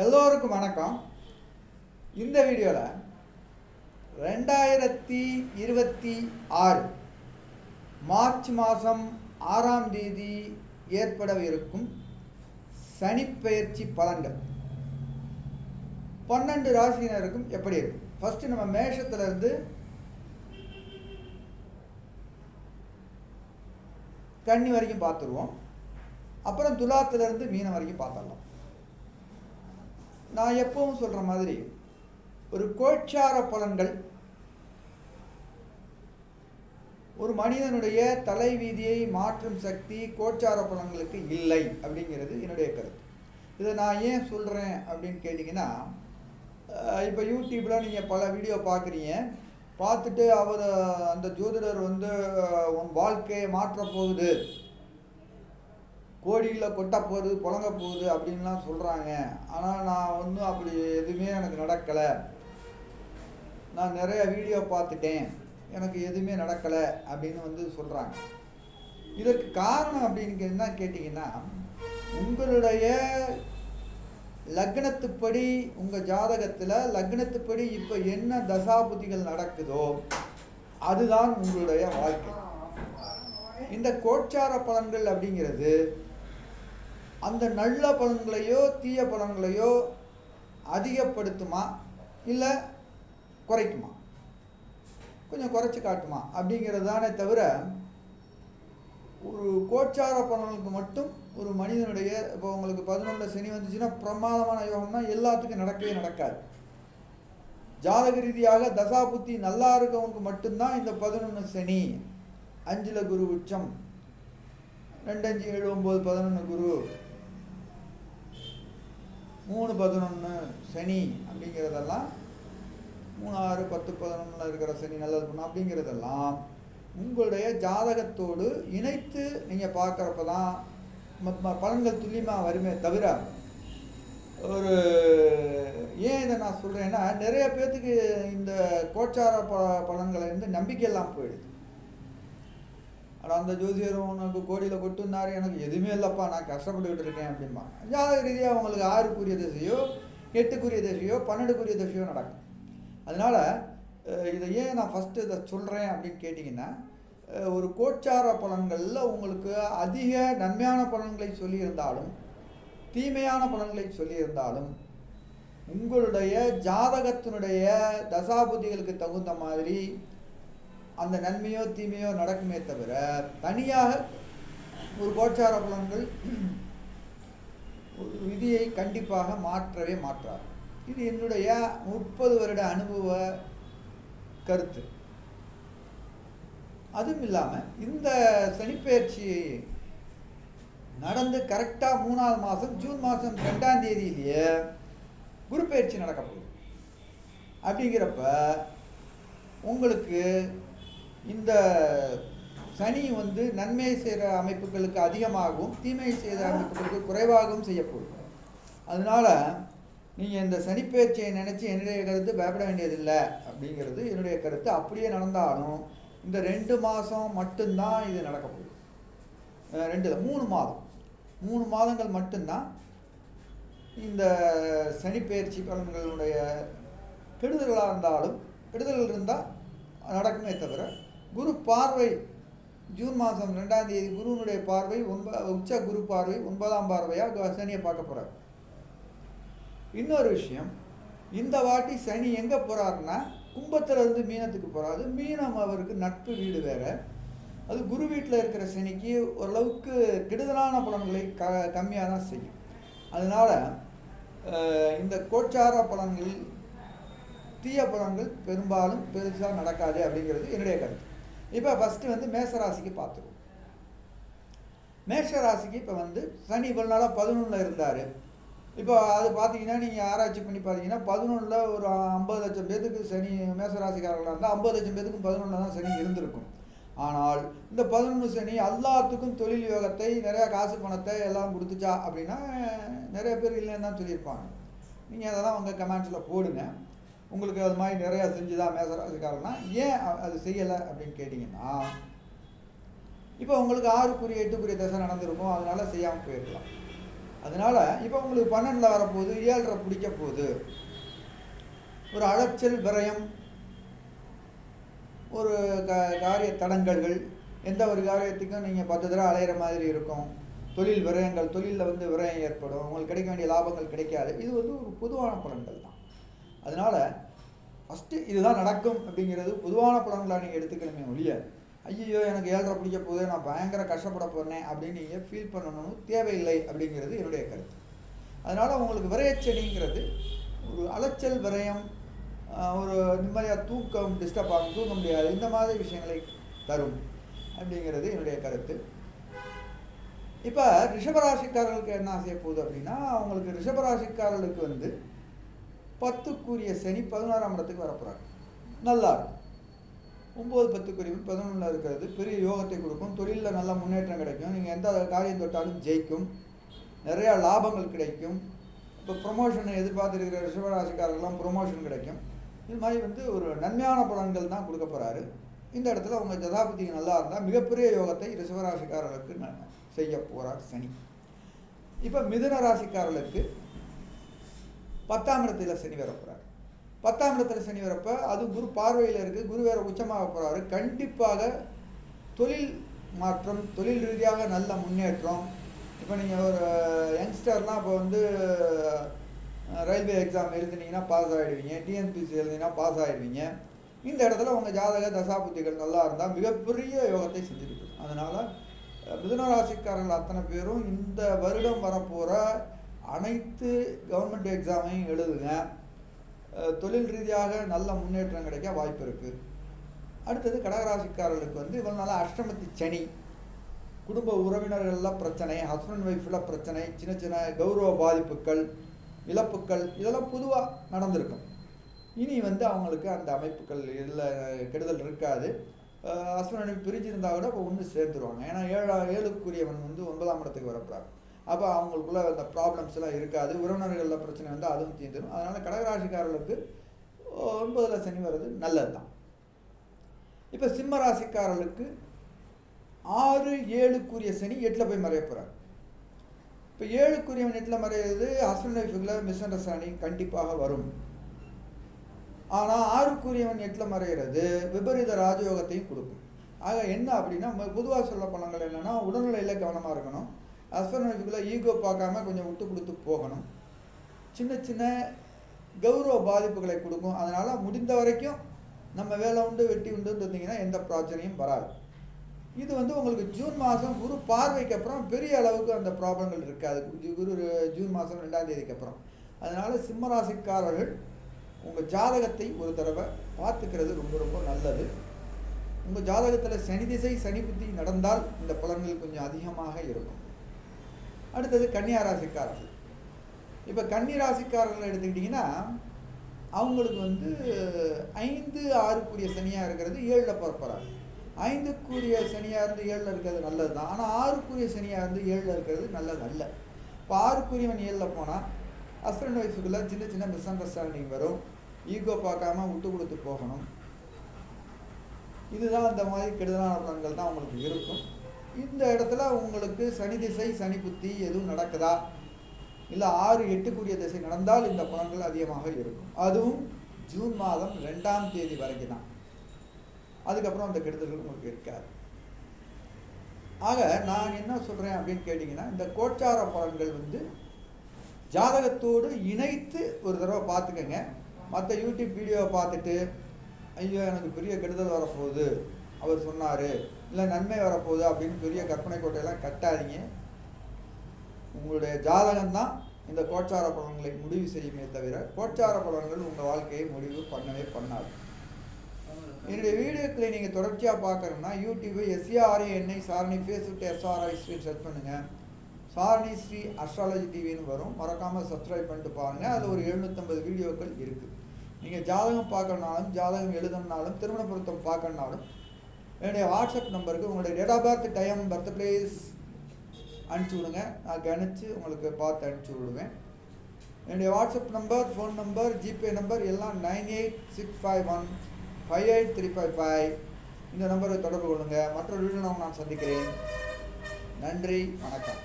எல்லோருக்கும் வணக்கம். இந்த வீடியோவில் 2026 மார்ச் மாதம் 6ஆம் தேதி ஏற்படவிருக்கும் சனிப்பெயர்ச்சி பலன்கள் 12 ராசியினருக்கும் எப்படி இருக்கும். ஃபர்ஸ்ட் நம்ம மேஷத்திலிருந்து கன்னி வரைக்கும் பார்த்துருவோம். அப்புறம் துலாத்திலிருந்து மீனம் வரைக்கும் பார்த்துடலாம். நான் எப்பவும் சொல்ற மாதிரி ஒரு கோச்சார பலன்கள் ஒரு மனிதனுடைய தலைவீதியை மாற்றும் சக்தி கோச்சார பலன்களுக்கு இல்லை அப்படிங்கிறது என்னுடைய கருத்து. இதை நான் ஏன் சொல்றேன் அப்படின்னு கேட்டிங்கன்னா, இப்போ யூடியூப்ல நீங்க பல வீடியோ பார்க்குறீங்க. பார்த்துட்டு அந்த ஜோதிடர் உன் வாழ்க்கையை மாற்ற போகுது, கோடியில் கொட்ட போகுது, புழங்க போகுது அப்படின்லாம் சொல்கிறாங்க. ஆனால் நான் அப்படி எதுவுமே எனக்கு நடக்கலை, நான் நிறைய வீடியோ பார்த்துட்டேன், எனக்கு எதுவுமே நடக்கலை அப்படின்னு சொல்கிறாங்க. இதற்கு காரணம் அப்படின்னு என்ன கேட்டிங்கன்னா, உங்களுடைய லக்னத்துப்படி உங்கள் ஜாதகத்தில் லக்னத்துப்படி இப்போ என்ன தசாபுதிகள் நடக்குதோ அதுதான் உங்களுடைய வாழ்க்கை. இந்த கோச்சார பலன்கள் அப்படிங்கிறது அந்த நல்ல பலன்களையோ தீய பலன்களையோ அதிகப்படுத்துமா இல்லை குறைக்குமா, கொஞ்சம் குறைச்சி காட்டுமா அப்படிங்கிறது தானே தவிர, ஒரு கோச்சார பலன்களுக்கு மட்டும் ஒரு மனிதனுடைய இப்போ உங்களுக்கு 11 சனி வந்துச்சுன்னா பிரமாதமான யோகம்னா எல்லாத்துக்கும் நடக்கவே நடக்காது. ஜாதக ரீதியாக தசாபுத்தி நல்லா இருக்கவங்களுக்கு மட்டும்தான் இந்த 11 சனி, 5ல் குரு உச்சம், 2 5 7 9 11 குரு, 3 11 சனி அப்படிங்கிறதெல்லாம், 3 6 10 11 இருக்கிற சனி நல்லது பண்ணும் அப்படிங்கிறதெல்லாம் உங்களுடைய ஜாதகத்தோடு இணைத்து நீங்கள் பார்க்குறப்ப தான் பலன்கள் துல்லியமாக வருமே தவிர, ஒரு ஏன் இதை நான் சொல்கிறேன்னா, நிறைய பேர்த்துக்கு இந்த கோச்சார பலன்களை நம்பிக்கை எல்லாம் போயிடுது. ஆனால் அந்த ஜோதிடர் உனக்கு கோடியில் கொட்டுனாரு, எனக்கு எதுவுமே இல்லைப்பா, நான் கஷ்டப்பட்டுக்கிட்டு இருக்கேன் அப்படின்பா. ஜாதக ரீதியாக அவங்களுக்கு 6க்குரிய திசையோ 8க்குரிய திசையோ 12க்குரிய திசையோ நடக்கும். அதனால் இதை ஏன் நான் ஃபஸ்ட்டு இதை சொல்கிறேன் அப்படின்னு கேட்டிங்கன்னா, ஒரு கோச்சார பலன்களில் உங்களுக்கு அதிக நன்மையான பலன்களை சொல்லியிருந்தாலும் தீமையான பலன்களை சொல்லியிருந்தாலும் உங்களுடைய ஜாதகத்தினுடைய தசாபுதிகளுக்கு தகுந்த மாதிரி அந்த நன்மையோ தீமையோ நடக்குமே தவிர, தனியாக ஒரு கோச்சார பலன்கள் ஒரு விதியை கண்டிப்பாக மாற்றவே மாற்றாது. இது என்னுடைய 30 வருட அனுபவ கருத்து. அதுவும் இல்லாமல் இந்த சனிப்பெயர்ச்சி நடந்து கரெக்டாக 3ஆவது மாதம் ஜூன் மாதம் 2ஆம் தேதியிலேயே குரு பயிற்சி நடக்க போகுது. அப்படிங்கிறப்ப உங்களுக்கு இந்த சனி நன்மை செய்கிற அமைப்புகளுக்கு அதிகமாகவும் தீமை செய்கிற அமைப்புகளுக்கு குறைவாகவும் செய்யப்படும். அதனால நீங்கள் இந்த சனிப்பெயர்ச்சியை நினச்சி என்னுடைய கருத்து பயப்பட வேண்டியதில்லை அப்படிங்கிறது என்னுடைய கருத்து. அப்படியே நடந்தாலும் இந்த 2 மாதம் மட்டும்தான் இது நடக்க போகுது. 3 மாதங்கள் மட்டும்தான் இந்த சனிப்பெயர்ச்சி பலன்களுடைய கெடுதல்களாக இருந்தாலும், கெடுதல்கள் இருந்தால் நடக்குமே தவிர, குரு பார்வை ஜூன் மாதம் 2ஆம் தேதி குருவினுடைய பார்வை உச்ச குரு பார்வை 9ஆம் பார்வையாக சனியை பார்க்க போகிறார். இன்னொரு விஷயம், இந்த வாட்டி சனி எங்கே போகிறாருன்னா கும்பத்திலிருந்து மீனத்துக்கு போகிறாரு. மீனம் அவருக்கு நட்பு வீடு வேற. அது குரு வீட்டில் இருக்கிற சனிக்கு ஓரளவுக்கு கெடுதலான பலன்களை கம்மியாக தான் செய்யும். அதனால் இந்த கோச்சார பலன்கள் தீய பலன்கள் பெரும்பாலும் பெருசாக நடக்காது அப்படிங்கிறது என்னுடைய கருத்து. இப்போ ஃபஸ்ட்டு மேஷராசிக்கு பார்த்துருவோம். மேஷராசிக்கு இப்போ சனி இவ்வளோ நாளாக 11ல் இருந்தார். இப்போ அது பார்த்தீங்கன்னா நீங்கள் ஆராய்ச்சி பண்ணி பார்த்தீங்கன்னா 11ல் ஒரு 50 லட்சம் பேருக்கு சனி மேஷராசிக்காரர்களாக இருந்தால் 50 லட்சம் பேருக்கு 11ல் தான் சனி இருந்திருக்கும். ஆனால் இந்த 11 சனி எல்லாத்துக்கும் தொழில் யோகத்தை, நிறையா காசு பணத்தை எல்லாம் கொடுத்துச்சா அப்படின்னா நிறைய பேர் இல்லைன்னு தான் சொல்லியிருப்பாங்க. நீங்கள் அதெல்லாம் உங்கள் கமெண்ட்ஸில் போடுங்க. உங்களுக்கு அது மாதிரி நிறையா செஞ்சுதான் மேஷராசிக்காரன்னா ஏன் அது செய்யலை அப்படின்னு கேட்டிங்கன்னா, இப்போ உங்களுக்கு 6க்குரிய 8க்குரிய தசை நடந்திருக்கும், அதனால செய்யாமல் போயிருக்கலாம். அதனால இப்போ உங்களுக்கு 12 வரப்போகுது, 7 பிடிக்க போகுது. ஒரு அலைச்சல், விரயம், ஒரு காரிய தடங்கல்கள், எந்த ஒரு காரியத்துக்கும் நீங்கள் 10 தடவை அலையிற மாதிரி இருக்கும். தொழில் விரயங்கள், தொழிலில் வந்து விரயம் ஏற்படும், உங்களுக்கு கிடைக்க வேண்டிய லாபங்கள் கிடைக்காது. இது வந்து ஒரு பொதுவான பலன்கள் தான். அதனால் ஃபஸ்ட்டு இதுதான் நடக்கும் அப்படிங்கிறது பொதுவான பலன்களாக நீங்கள் எடுத்துக்கணுமே ஒழிய, ஐயோ எனக்கு 7 பிடிக்க போகுது, நான் பயங்கர கஷ்டப்பட போகிறேன் அப்படின்னு நீங்கள் ஃபீல் பண்ணணும்னு தேவையில்லை அப்படிங்கிறது என்னுடைய கருத்து. அதனால் உங்களுக்கு விரயச்சனிங்கிறது ஒரு அலைச்சல், விரயம், ஒரு நிம்மதியாக தூக்கம் டிஸ்டர்ப் ஆகும், தூங்க முடியாது, இந்த மாதிரி விஷயங்களை தரும் அப்படிங்கிறது என்னுடைய கருத்து. இப்போ ரிஷபராசிக்காரர்களுக்கு என்ன செய்ய போகுது அப்படின்னா, அவங்களுக்கு ரிஷபராசிக்காரர்களுக்கு வந்து 10க்குரிய சனி 11ஆம் இடத்துக்கு வரப்போகிறாங்க. நல்லா இருக்கும். 9, 10க்குரிய 11ல் இருக்கிறது பெரிய யோகத்தை கொடுக்கும். தொழிலில் நல்ல முன்னேற்றம் கிடைக்கும். நீங்கள் எந்த காரியம் தொட்டாலும் ஜெயிக்கும், நிறையா லாபங்கள் கிடைக்கும். இப்போ ப்ரொமோஷனை எதிர்பார்த்துருக்கிற ரிஷபராசிக்காரர்கள்லாம் ப்ரொமோஷன் கிடைக்கும். இது மாதிரி வந்து ஒரு நன்மையான பலன்கள் தான் கொடுக்க போகிறாரு. இந்த இடத்துல உங்கள் ஜதாபதி நல்லா இருந்தால் மிகப்பெரிய யோகத்தை ரிஷபராசிக்காரர்களுக்கு செய்ய போகிறார் சனி. இப்போ மிதுன ராசிக்காரர்களுக்கு 10ஆம் இடத்துல சனி வரப்போகிறார். 10ஆம் இடத்துல சனி வரப்போ அது குரு பார்வையில் இருக்குது. குரு வேற உச்சமாக போகிறாரு. கண்டிப்பாக தொழில் மாற்றம், தொழில் ரீதியாக நல்ல முன்னேற்றம். இப்போ நீங்கள் ஒரு யங்ஸ்டர்லாம் இப்போ வந்து ரயில்வே எக்ஸாம் எழுதினீங்கன்னா பாஸ் ஆகிடுவீங்க, டிஎன்பிசி எழுதினா பாஸ் ஆகிடுவீங்க. இந்த இடத்துல உங்கள் ஜாதக தசாபுத்திகள் நல்லா இருந்தால் மிகப்பெரிய யோகத்தை செஞ்சுட்டு இருக்கும். அதனால் மிதுன ராசிக்காரர்கள் அத்தனை பேரும் இந்த வருடம் வரப்போகிற அனைத்து கவர்மெண்ட் எக்ஸாமையும் எழுதுங்க. தொழில் ரீதியாக நல்ல முன்னேற்றம் கிடைக்க வாய்ப்பு இருக்குது. அடுத்தது கடகராசிக்காரர்களுக்கு வந்து இவ்வளோ நாளாக அஷ்டமத்தி சனி, குடும்ப உறவினர்கள்லாம் பிரச்சனை, ஹஸ்பண்ட் ஒய்ஃபில் பிரச்சனை, சின்ன சின்ன கௌரவ பாதிப்புகள், இழப்புக்கள், இதெல்லாம் பொதுவாக நடந்திருக்கும். இனி வந்து அவங்களுக்கு அந்த அமைப்புகள் இல்லை, கெடுதல் இருக்காது. ஹஸ்பண்ட் பிரிஞ்சிருந்தால் கூட இப்போ ஒன்று சேர்ந்துருவாங்க. ஏன்னா 7க்குரியவன் வந்து 9ஆம் இடத்துக்கு வரப்போறாரு. அப்போ அவங்களுக்குள்ள அந்த ப்ராப்ளம்ஸ் எல்லாம் இருக்காது. உறவினர்களில் பிரச்சனை வந்து அதுவும் தீர்ந்துடும். அதனால் கடகராசிக்காரர்களுக்கு 9ல் சனி வர்றது நல்லது தான். இப்போ சிம்ம ராசிக்காரர்களுக்கு 6, 7க்குரிய சனி 8ல் போய் மறைய போகிறார். இப்போ 7க்குரியவன் 8ல் மறையிறது ஹஸ்பண்ட் ஒய்ஃபுக்குள்ள மிஸ் அண்டர்ஸ்டாண்டிங் கண்டிப்பாக வரும். ஆனால் 6க்குரியவன் 8ல் மறைகிறது விபரீத ராஜயோகத்தையும் கொடுக்கும். ஆக என்ன அப்படின்னா, பொதுவாக சொல்ல பலன்கள் என்னென்னா, உடல்நிலையில் கவனமாக இருக்கணும். ஹஸ்பண்ட் ஒய்ஃபுக்குள்ள ஈகோ பார்க்காம கொஞ்சம் விட்டு கொடுத்து போகணும். சின்ன சின்ன கௌரவ பாதிப்புகளை கொடுக்கும். அதனால் முடிந்த வரைக்கும் நம்ம வேலை உண்டு வெட்டி உண்டு இருந்தீங்கன்னா எந்த பிரச்சனையும் வராது. இது வந்து உங்களுக்கு ஜூன் மாதம் குரு பார்வைக்கு அப்புறம் பெரிய அளவுக்கு அந்த ப்ராப்ளங்கள் இருக்காது. குரு ஜூன் மாதம் 2ஆம் தேதிக்கு அப்புறம். அதனால் சிம்மராசிக்காரர்கள் உங்கள் ஜாதகத்தை ஒரு தடவை பார்த்துக்கிறது ரொம்ப ரொம்ப நல்லது. உங்கள் ஜாதகத்தில் சனி திசை, சனி புத்தி நடந்தால் இந்த பலன்கள் கொஞ்சம் அதிகமாக இருக்கும். அடுத்தது கன்னியா ராசிக்காரர்கள். இப்போ கன்னி ராசிக்காரர்கள் எடுத்துக்கிட்டிங்கன்னா, அவங்களுக்கு வந்து 5, 6க்குரிய சனியாக இருக்கிறது 7ல் பிறப்பறாங்க. 5க்குரிய சனியாக இருந்து 7ல் இருக்கிறது நல்லது தான். ஆனால் 6க்குரிய சனியாக இருந்து 7ல் இருக்கிறது நல்லது அல்ல. இப்போ 6க்குரியவன் 7ல் போனால் ஹஸ்பண்ட் ஒய்ஃபுக்குள்ள சின்ன சின்ன மிஸ் அண்டர்ஸ்டாண்டிங் வரும். ஈகோ பார்க்காம விட்டு கொடுத்து போகணும். இதுதான் இந்த மாதிரி கெடுதலான பலன்கள் தான் உங்களுக்கு இருக்கும். இந்த இடத்துல உங்களுக்கு சனி திசை, சனி புத்தி எதுவும் நடக்குதா, இல்லை 6, 8க்குரிய திசை நடந்தால் இந்த பலன்கள் அதிகமாக இருக்கும். அதுவும் ஜூன் மாதம் 2ஆம் தேதி வரைக்கும் தான். அதுக்கப்புறம் அந்த கெடுதல்கள் உங்களுக்கு இருக்காது. ஆக நான் என்ன சொல்கிறேன் அப்படின்னு கேட்டிங்கன்னா, இந்த கோச்சார பலன்கள் வந்து ஜாதகத்தோடு இணைத்து ஒரு தடவை பார்த்துக்கங்க. மற்ற யூடியூப் வீடியோவை பார்த்துட்டு ஐயோ எனக்கு பெரிய கெடுதல் வரப்போகுது அவர் சொன்னார், இல்லை நன்மை வரப்போகுது அப்படின்னு பெரிய கற்பனை கோட்டையெல்லாம் கட்டாதீங்க. உங்களுடைய ஜாதகம்தான் இந்த கோச்சார பலன்களை முடிவு செய்யுமே தவிர கோச்சார பலன்கள் உங்கள் வாழ்க்கையை முடிவு பண்ணவே பண்ணாது. என்னுடைய வீடியோக்களை நீங்கள் தொடர்ச்சியாக பார்க்கணும்னா YouTube SARANI Sarani, Facebook SRI Sri search பண்ணுங்கள். சாரணி ஸ்ரீ அஸ்ட்ராலஜி டிவின்னு வரும். மறக்காமல் சப்ஸ்கிரைப் பண்ணிட்டு பாருங்கள். அதில் ஒரு 750 வீடியோக்கள் இருக்குது. நீங்கள் ஜாதகம் பார்க்கணுனாலும், ஜாதகம் எழுதணுனாலும், திருமண பொருத்தம் பார்க்கணுனாலும் என்னுடைய வாட்ஸ்அப் நம்பருக்கு உங்களுடைய date of birth, time, birth place அனுப்பிச்சி விடுங்க. நான் கணிச்சு உங்களுக்கு பார்த்து அனுப்பிச்சி விடுவேன். என்னுடைய WhatsApp number, phone number, GPay number எல்லாம் 9865158355. இந்த நம்பரை தொடர்பு கொள்ளுங்கள். மற்றொரு வீடியோ நான் சந்திக்கிறேன். நன்றி, வணக்கம்.